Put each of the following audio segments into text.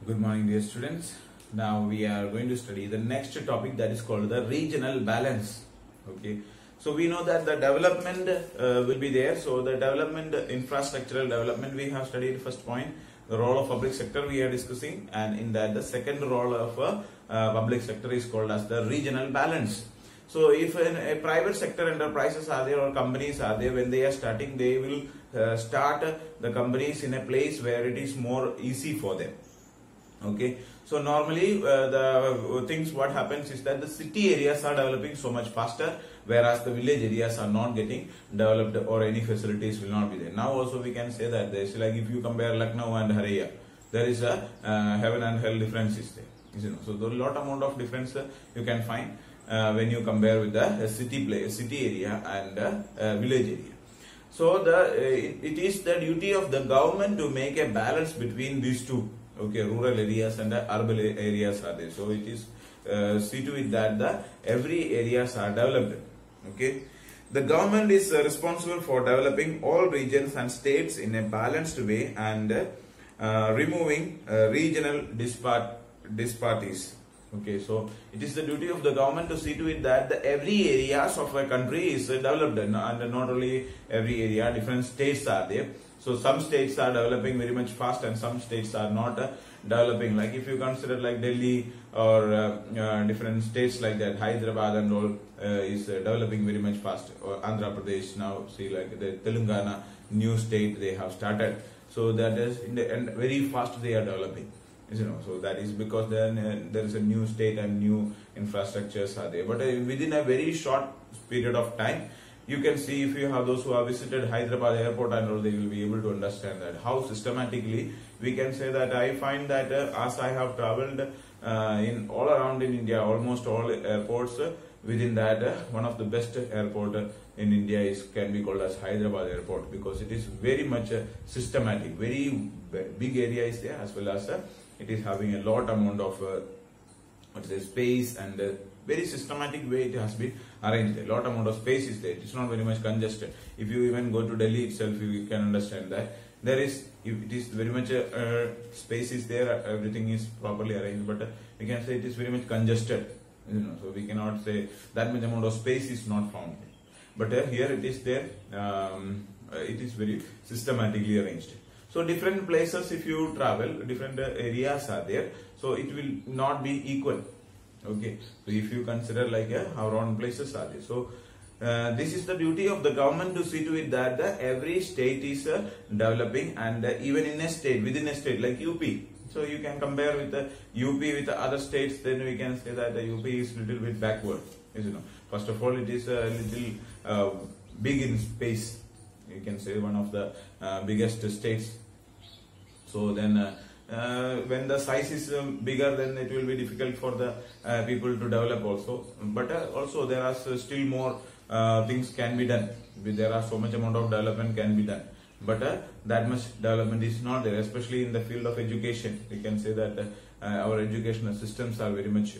Good morning, dear students. Now we are going to study the next topic, that is called the regional balance. Okay, so we know that the development will be there. So the development, infrastructural development, we have studied first point. The role of public sector we are discussing, and in that the second role of public sector is called as the regional balance. So if a private sector enterprises are there or companies are there, when they are starting, they will start the companies in a place where it is more easy for them. Okay, so normally the things what happens is that the city areas are developing so much faster, whereas the village areas are not getting developed or any facilities will not be there. Now also we can say that there is, like, if you compare Lucknow and Haraiya, there is a heaven and hell difference is there. So there is a lot amount of difference you can find when you compare with the city area and village area. So it is the duty of the government to make a balance between these two. Okay, rural areas and the urban areas are there. So it is see to it that every areas are developed. Okay, the government is responsible for developing all regions and states in a balanced way and removing regional disparities. Okay, so it is the duty of the government to see to it that every areas of a country is developed, and not only every area, different states are there. So some states are developing very much fast and some states are not developing. Like if you consider like Delhi or different states like that, Hyderabad and all is developing very much fast. Or Andhra Pradesh now, see like the Telangana new state they have started. So that is in the end very fast they are developing. So that is because then there is a new state and new infrastructures are there. But within a very short period of time, you can see, if you have those who have visited Hyderabad airport and all, they will be able to understand that how systematically we can say that. I find that as I have traveled in all around in India, almost all airports, within that one of the best airport in India can be called as Hyderabad airport, because it is very much systematic, very big area is there, as well as it is having a lot amount of space, and very systematic way it has been arranged. A lot amount of space is there. It is not very much congested. If you even go to Delhi itself, you can understand that there is, it is very much space is there, everything is properly arranged, but we can say it is very much congested. So we cannot say that much amount of space is not found there. But here it is there. It is very systematically arranged. So different places, if you travel, different areas are there. So it will not be equal. Okay, so if you consider like how around places are there. So this is the duty of the government to see to it that every state is developing, and even in a state, within a state like UP. So you can compare with the UP with the other states, then we can say that the UP is little bit backward. First of all, it is a little big in space. You can say one of the biggest states. So then when the size is bigger, then it will be difficult for the people to develop also. But also there are still more things can be done. There are so much amount of development can be done. But that much development is not there, especially in the field of education. We can say that our educational systems are very much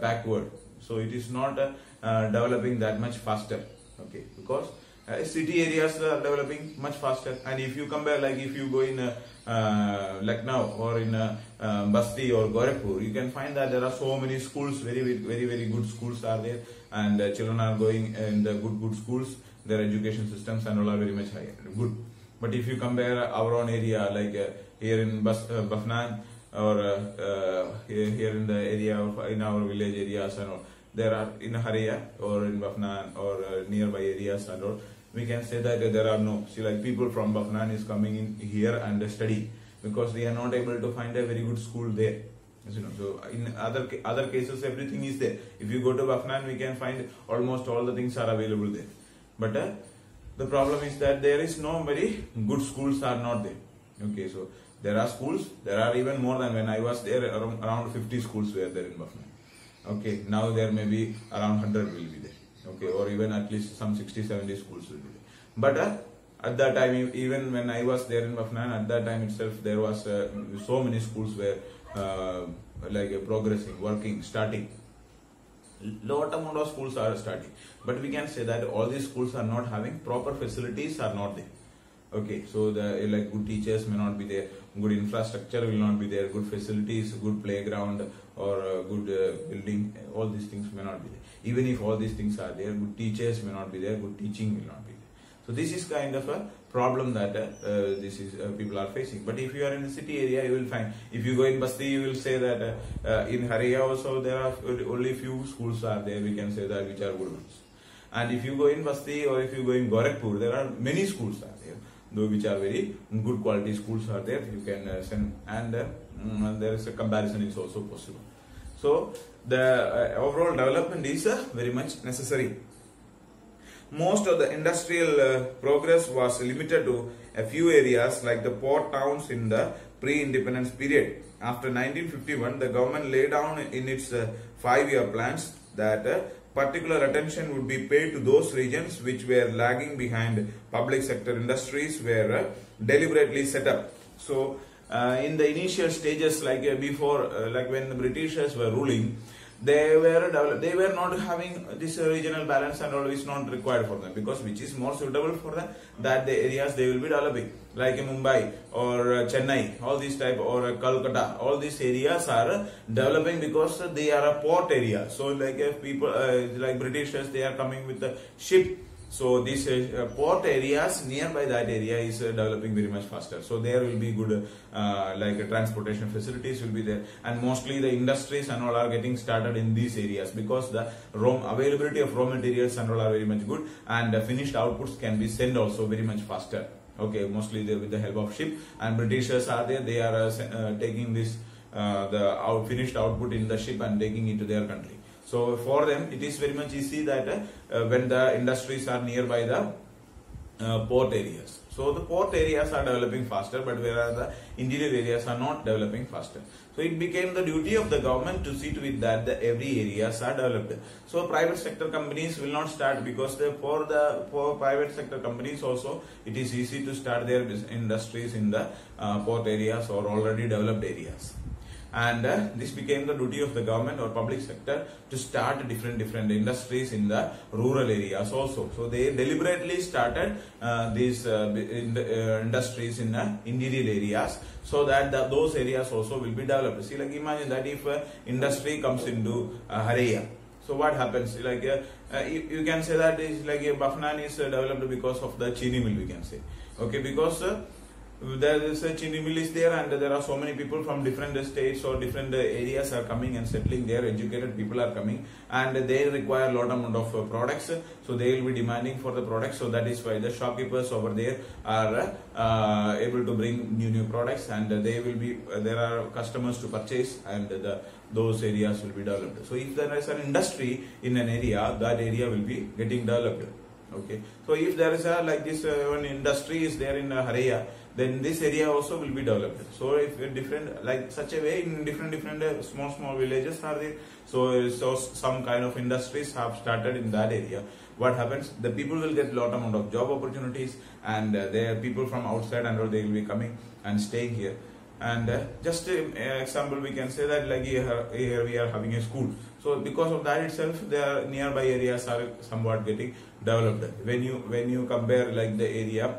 backward. So it is not developing that much faster. Okay, because city areas are developing much faster. And if you compare, like if you go in Lucknow or in Basti or Gorakhpur, you can find that there are so many schools, very good schools are there, and children are going in the good schools. Their education systems and all are very much higher, good. But if you compare our own area, like here in Bafnan or here in the area of in our village areas and all, there are in Haraiya or in Bafnan or nearby areas and all, we can say that there are no, see, like people from Bafnan is coming in here and study, because they are not able to find a very good school there. So in other cases, everything is there. If you go to Bafnan, we can find almost all the things are available there. But the problem is that there is no very good schools are not there. Okay, so there are schools, there are even more than when I was there, around 50 schools were there in Bafnan. Okay, now there may be around 100 will be there. Okay, or even at least some 60-70 schools will be there. But at that time, even when I was there in Bafnan, at that time itself, there was so many schools were progressing, working, starting. Lot amount of schools are starting, but we can say that all these schools are not having proper facilities, are not there. Okay, so the like good teachers may not be there, good infrastructure will not be there, good facilities, good playground or good building, all these things may not be there. Even if all these things are there, good teachers may not be there, good teaching will not be there. So this is kind of a problem that people are facing. But if you are in the city area, you will find. If you go in Basti, you will say that in Haraya also there are only few schools are there. We can say that which are good ones. And if you go in Basti or if you go in Gorakhpur, there are many schools are there, though which are very good quality schools are there. You can send, and there is a comparison is also possible. So the overall development is very much necessary. Most of the industrial progress was limited to a few areas like the port towns in the pre-independence period. After 1951, the government laid down in its 5-year plans that particular attention would be paid to those regions which were lagging behind. Public sector industries were deliberately set up. So, in the initial stages, like before, like when the Britishers were ruling, they were not having this regional balance, and all is not required for them, because which is more suitable for them, that the areas they will be developing, like Mumbai or Chennai, all these type, or Calcutta, all these areas are developing because they are a port area. So like people like Britishers, they are coming with the ship. So these port areas nearby that area is developing very much faster. So there will be good like transportation facilities will be there, and mostly the industries and all are getting started in these areas, because the availability of raw materials and all are very much good, and finished outputs can be sent also very much faster. Okay, mostly with the help of ship, and Britishers are there. They are taking this the finished output in the ship and taking it to their country. So for them, it is very much easy that when the industries are nearby the port areas. So the port areas are developing faster, but whereas the interior areas are not developing faster. So it became the duty of the government to see to it that every areas are developed. So private sector companies will not start, because for private sector companies also it is easy to start their industries in the port areas or already developed areas. And this became the duty of the government or public sector to start different industries in the rural areas also. So they deliberately started these industries in the interior areas, so that those areas also will be developed. See, like imagine that if industry comes into Haraya, so what happens? Like you can say that is like Bafnan is developed because of the chini mill, we can say. Okay, because there is a chini mill is there, and there are so many people from different states or different areas are coming and settling there. Educated people are coming, and they require a lot amount of products, so they will be demanding for the products. So that is why the shopkeepers over there are able to bring new products, and they will be there are customers to purchase, and those areas will be developed. So if there is an industry in an area, that area will be getting developed. Okay, so if there is a like this one industry is there in Haraya, then this area also will be developed. So if different, like such a way, in different small villages are there, so some kind of industries have started in that area. What happens? The people will get lot amount of job opportunities, and there are people from outside and they will be coming and staying here. And just example, we can say that like here we are having a school. So because of that itself, the nearby areas are somewhat getting developed. When you compare like the area,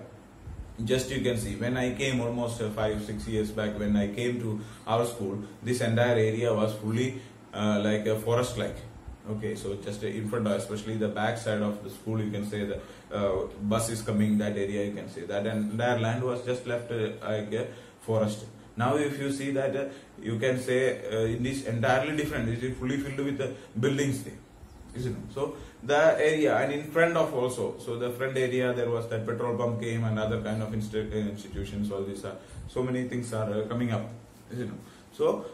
just you can see, when I came almost 5-6 years back, when I came to our school, this entire area was fully like a forest like. Okay, so just in front of, especially the back side of the school, you can say the bus is coming, that area you can say that, and entire land was just left like a forest. Now if you see that, you can say it is entirely different. It is fully filled with buildings there, isn't it? So the area, and in front of also, so the front area there was that petrol pump came, and other kind of institutions. All these are, so many things are coming up, isn't it? So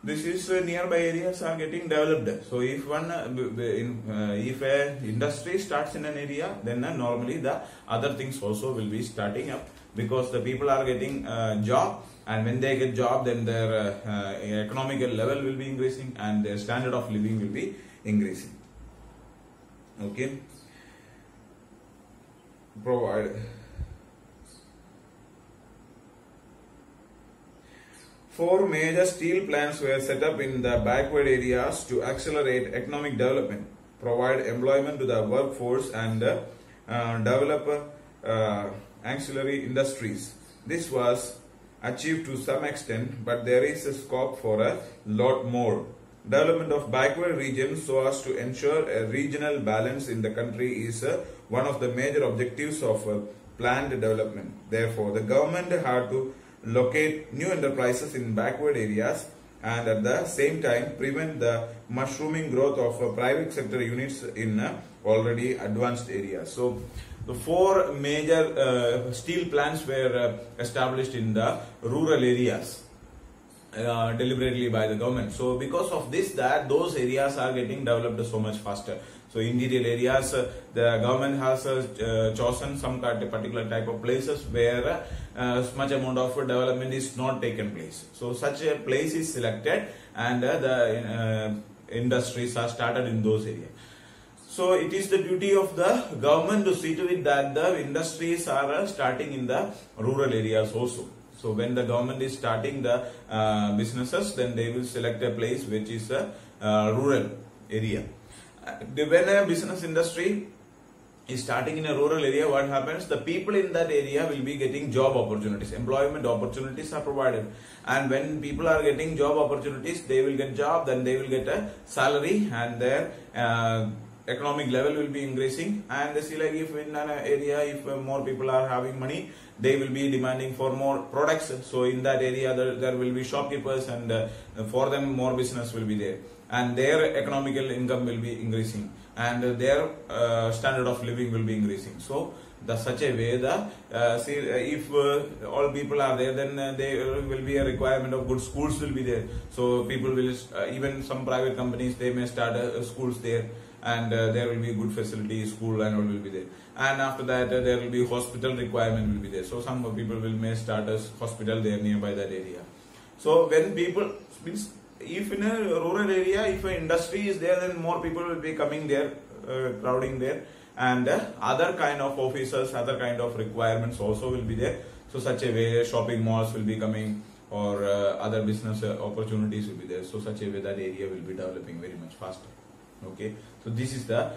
this is nearby areas are getting developed. So if one if a industry starts in an area, then normally the other things also will be starting up, because the people are getting job, and when they get job, then their economical level will be increasing, and their standard of living will be increasing. Okay, provide. 4 major steel plants were set up in the backward areas to accelerate economic development, provide employment to the workforce, and develop ancillary industries. This was achieved to some extent, but there is a scope for a lot more. Development of backward regions so as to ensure a regional balance in the country is one of the major objectives of planned development. Therefore, the government had to locate new enterprises in backward areas and at the same time prevent the mushrooming growth of private sector units in already advanced areas. So, the four major steel plants were established in the rural areas deliberately by the government. So because of this, that those areas are getting developed so much faster. So interior areas, the government has chosen some particular type of places where much amount of development is not taken place. So such a place is selected and the industries are started in those areas. So it is the duty of the government to see to it that the industries are starting in the rural areas also. So when the government is starting the businesses, then they will select a place which is a rural area. When a business industry is starting in a rural area, what happens? The people in that area will be getting job opportunities. Employment opportunities are provided. And when people are getting job opportunities, they will get job, then they will get a salary and their economic level will be increasing. And see, like if in an area, if more people are having money, they will be demanding for more products. So in that area, there will be shopkeepers and for them more business will be there. And their economical income will be increasing. And their standard of living will be increasing. So such a way that if all people are there, then there will be a requirement of good schools will be there. So people will, even some private companies, they may start schools there. And there will be good facility, school and all will be there. And after that, there will be hospital requirement will be there. So some people may start a hospital there nearby that area. So when people, means if in a rural area, if an industry is there, then more people will be coming there, crowding there. And other kind of officers, other kind of requirements also will be there. So such a way, shopping malls will be coming or other business opportunities will be there. So such a way that area will be developing very much faster. Okay, so this is the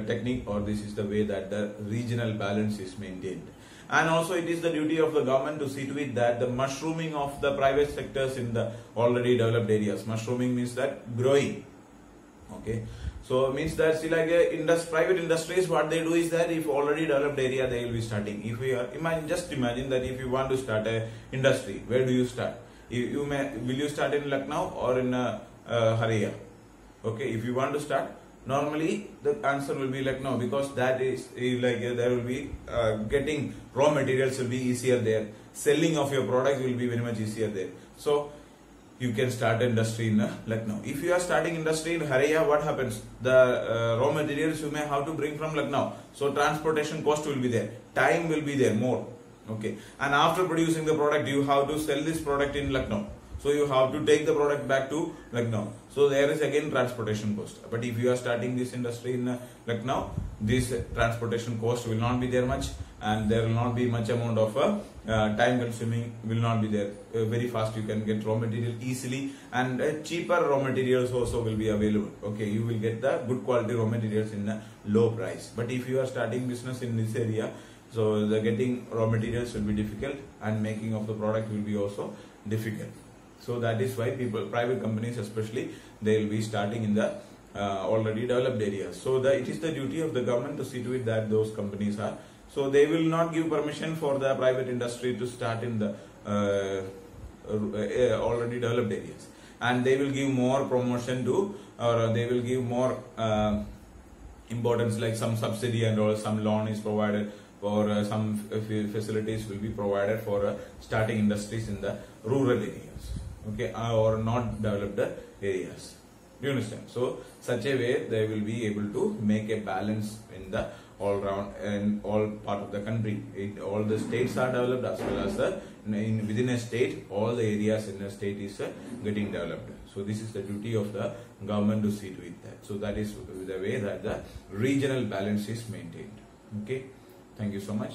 technique, or this is the way that the regional balance is maintained. And also it is the duty of the government to see to it that the mushrooming of the private sectors in the already developed areas. Mushrooming means that growing. Okay, so means that see, like private industries, what they do is that if already developed area, they will be starting. If we are just imagine that if you want to start a industry, where do you start? Will you start in Lucknow or in Haria? Okay, if you want to start, normally the answer will be like no, because that is like there will be getting raw materials will be easier there. Selling of your product will be very much easier there. So you can start industry in Lucknow. If you are starting industry in Haria, what happens? The raw materials you may have to bring from Lucknow. So transportation cost will be there. Time will be there more. Okay, and after producing the product, you have to sell this product in Lucknow. So you have to take the product back to Lucknow. So there is again transportation cost. But if you are starting this industry in Lucknow, this transportation cost will not be there much, and there will not be much amount of time consuming will not be there. Very fast you can get raw material easily, and cheaper raw materials also will be available. Okay, you will get the good quality raw materials in a low price. But if you are starting business in this area, so the getting raw materials will be difficult, and making of the product will be also difficult. So that is why private companies especially, they will be starting in the already developed areas. So it is the duty of the government to see to it that those companies are. So they will not give permission for the private industry to start in the already developed areas. And they will give more promotion to, or they will give more importance, like some subsidy and all, some loan is provided, or some facilities will be provided for starting industries in the rural areas. Okay, or not developed areas. Do you understand? So such a way they will be able to make a balance in the all round and all part of the country. All the states are developed, as well as within a state, all the areas in a state is getting developed. So this is the duty of the government to see to it that. So that is the way that the regional balance is maintained. Okay, thank you so much.